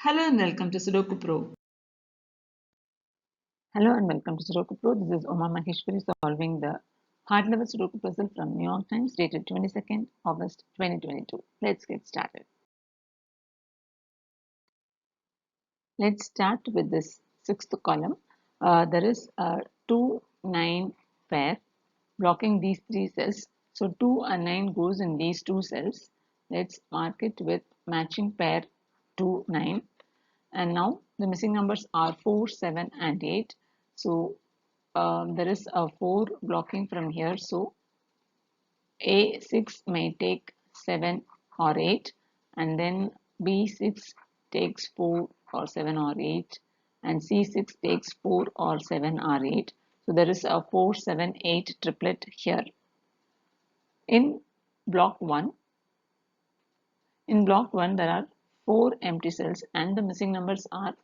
Hello and welcome to Sudoku Pro. Hello and welcome to Sudoku Pro. This is Oma Maheshwari solving the hard level Sudoku puzzle from New York Times dated 22nd August 2022. Let's get started. Let's start with this sixth column. There is a 2, 9 pair blocking these three cells. So 2 and 9 goes in these two cells. Let's mark it with matching pair 2, 9. And now the missing numbers are 4, 7 and 8. So there is a 4 blocking from here, so A6 may take 7 or 8, and then B6 takes 4 or 7 or 8, and C6 takes 4 or 7 or 8. So there is a 4, 7, 8 triplet here. In block 1, there are 4 empty cells and the missing numbers are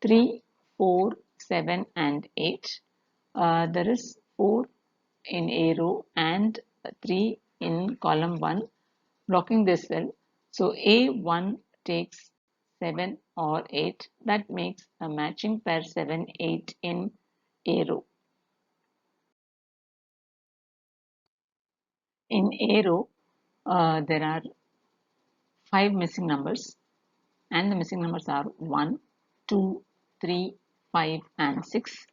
3, 4, 7 and 8. There is 4 in a row and 3 in column 1 blocking this cell. So A1 takes 7 or 8. That makes a matching pair 7, 8 in a row. In a row, there are 5 missing numbers and the missing numbers are 1, 2, 3, 5 and 6.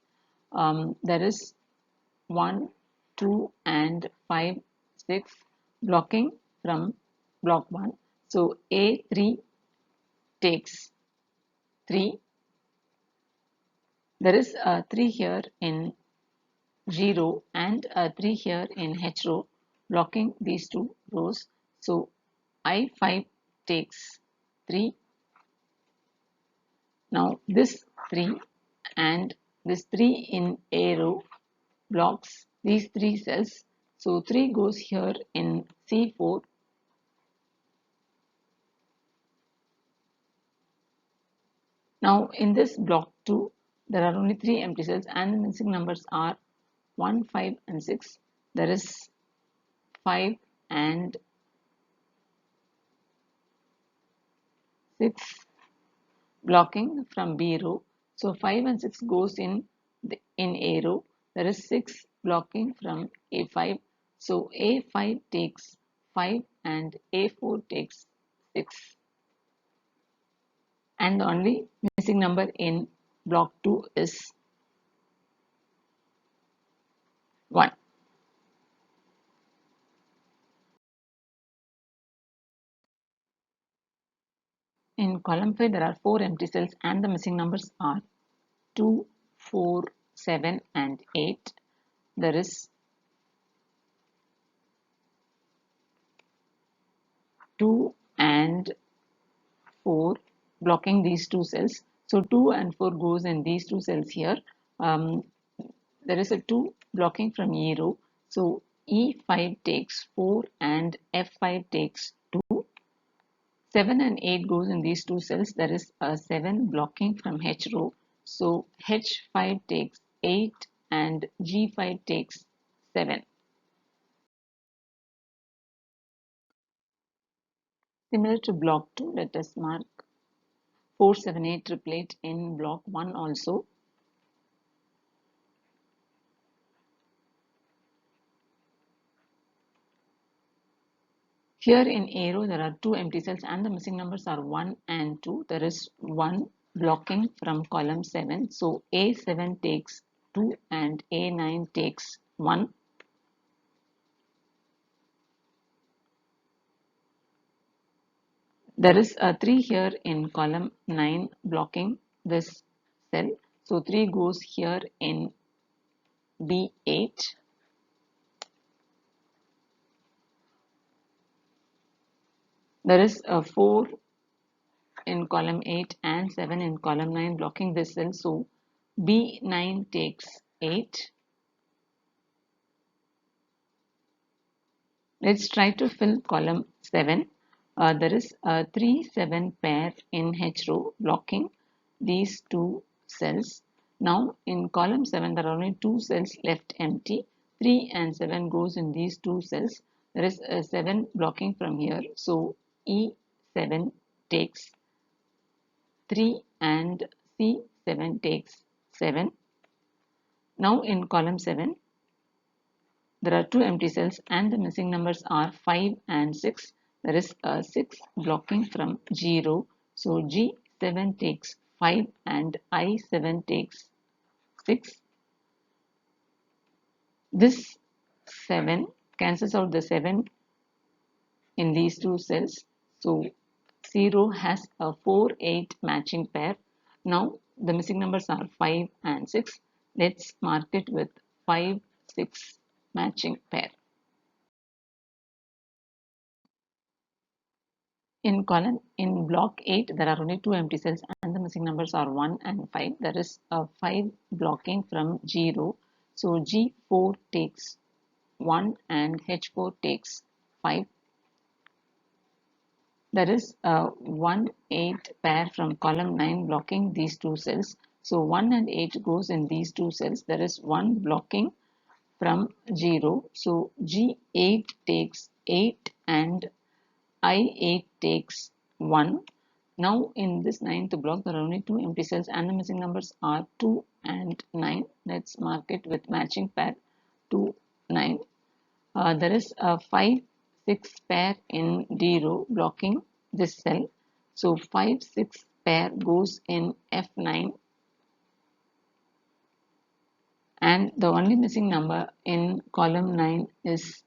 There is 1, 2 and 5, 6 blocking from block 1. So A3 takes 3. There is a 3 here in G row and a 3 here in H row blocking these two rows. So I5 takes 3. Now this 3 and this 3 in A row blocks these 3 cells. So 3 goes here in C4. Now in this block 2, there are only 3 empty cells and the missing numbers are 1, 5 and 6. There is 5 and 6 blocking from B row. So 5 and 6 goes in A row. There is 6 blocking from A5. So A5 takes 5 and A4 takes 6. And the only missing number in block 2 is 1. In column 5, there are 4 empty cells and the missing numbers are 2, 4, 7 and 8. There is 2 and 4 blocking these two cells. So 2 and 4 goes in these two cells here. There is a 2 blocking from E row. So E5 takes 4 and F5 takes 2. 7 and 8 goes in these two cells. There is a 7 blocking from H row. So H5 takes 8 and G5 takes 7. Similar to block 2, let us mark 4, 7, 8 triplet in block 1 also. Here in A row, there are 2 empty cells and the missing numbers are 1 and 2. There is 1 blocking from column 7. So A7 takes 2 and A9 takes 1. There is a 3 here in column 9 blocking this cell. So 3 goes here in B8. There is a 4 in column 8 and 7 in column 9 blocking this cell. So B9 takes 8. Let's try to fill column 7. There is a 3, 7 pair in H row blocking these two cells. Now in column 7 there are only 2 cells left empty. 3 and 7 goes in these 2 cells. There is a 7 blocking from here. So E7 takes 3 and C7 takes 7. Now in column 7, there are 2 empty cells and the missing numbers are 5 and 6. There is a 6 blocking from 0. So G7 takes 5 and I7 takes 6. This 7 cancels out the 7 in these two cells. So 0 has a 4, 8 matching pair. Now the missing numbers are 5 and 6. Let's mark it with 5, 6 matching pair. In block 8, there are only 2 empty cells and the missing numbers are 1 and 5. There is a 5 blocking from G row. So G4 takes 1 and H4 takes 5. There is a 1, 8 pair from column 9 blocking these two cells. So 1 and 8 goes in these two cells. There is 1 blocking from G row. So G8 takes 8 and I8 takes 1. Now in this 9th block there are only 2 empty cells and the missing numbers are 2 and 9. Let's mark it with matching pair 2, 9. There is a 5, 6 pair in D row blocking this cell. So 5, 6 pair goes in F9 and the only missing number in column 9 is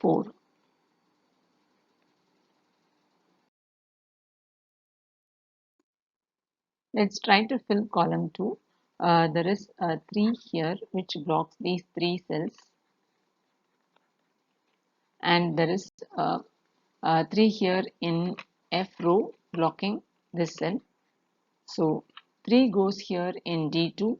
4. Let's try to fill column 2. There is a 3 here which blocks these 3 cells and there is a 3 here in F row blocking this cell. So 3 goes here in D2.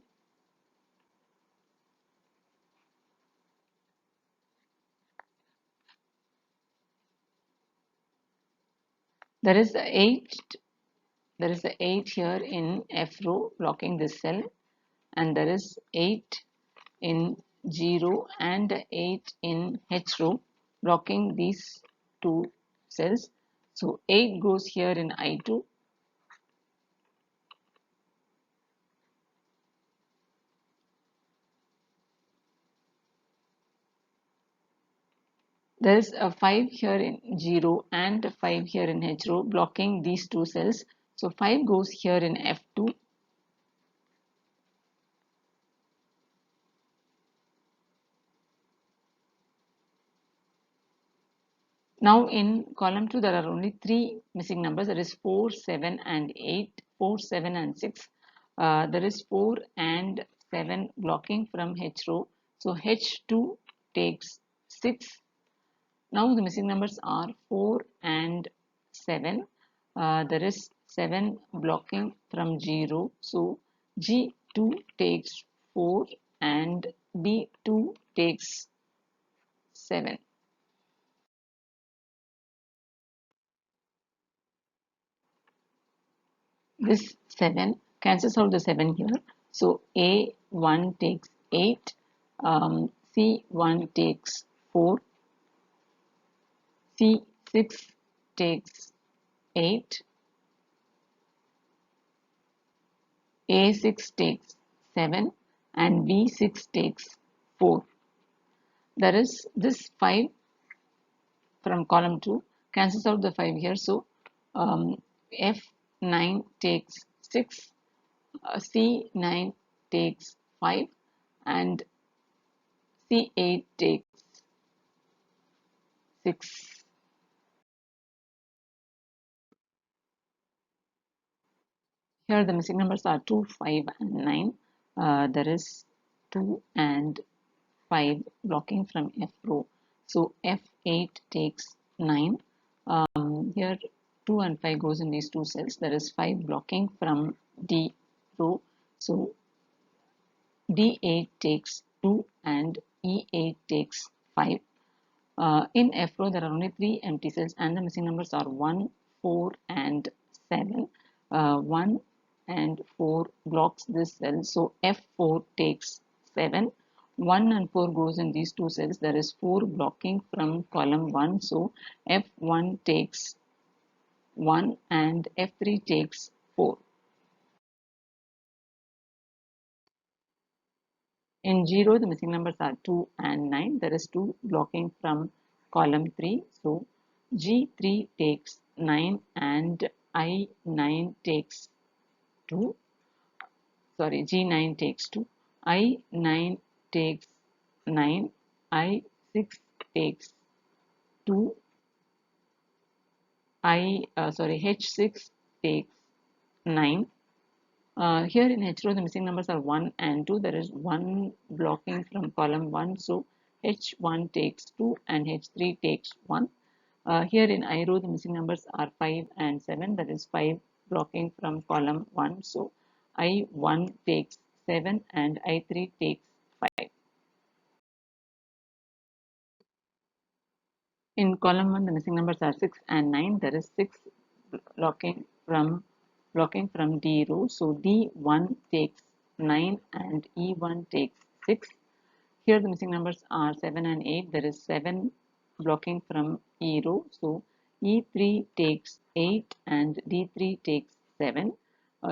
There is a 8 here in F row blocking this cell and there is 8 in G row and 8 in H row blocking these two cells. So 8 goes here in I2. There is a 5 here in G row and a 5 here in H row blocking these two cells. So 5 goes here in F2. Now in column 2 there are only 3 missing numbers. There is 4, 7 and 8, 4, 7 and 6. There is 4 and 7 blocking from H row. So H2 takes 6. Now the missing numbers are 4 and 7. There is 7 blocking from G row. So G2 takes 4 and B2 takes 7. This 7 cancels out the 7 here. So A1 takes 8, C1 takes 4, C6 takes 8, A6 takes 7 and B6 takes 4. There is this 5 from column 2 cancels out the 5 here. So F9 takes 6, C9 takes 5 and C8 takes 6. Here the missing numbers are 2, 5 and 9. There is 2 and 5 blocking from F row. So F8 takes 9. Here 2 and 5 goes in these two cells. There is 5 blocking from D row. So D8 takes 2 and E8 takes 5. In F row there are only 3 empty cells and the missing numbers are 1, 4 and 7. 1 and 4 blocks this cell. So F4 takes 7. 1 and 4 goes in these two cells. There is 4 blocking from column 1. So F1 takes 1 and F3 takes 4. In 0, the missing numbers are 2 and 9. There is 2 blocking from column 3. So G3 takes 9 and I9 takes 2. Sorry, G9 takes 2. I9 takes 9. I6 takes 2. H6 takes 9. Here in H row, the missing numbers are 1 and 2. There is 1 blocking from column 1. So H1 takes 2 and H3 takes 1. Here in I row, the missing numbers are 5 and 7. There is 5 blocking from column 1. So I1 takes 7 and I3 takes 5. In column 1, the missing numbers are 6 and 9. There is 6 blocking from D row. So D1 takes 9 and E1 takes 6. Here the missing numbers are 7 and 8. There is 7 blocking from E row. So E3 takes 8 and D3 takes 7.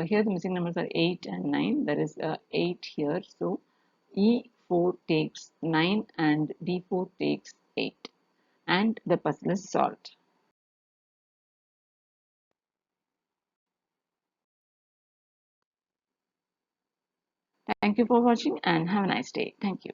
Here the missing numbers are 8 and 9. There is 8 here. So E4 takes 9 and D4 takes 8. And the puzzle is solved. Thank you for watching and have a nice day. Thank you.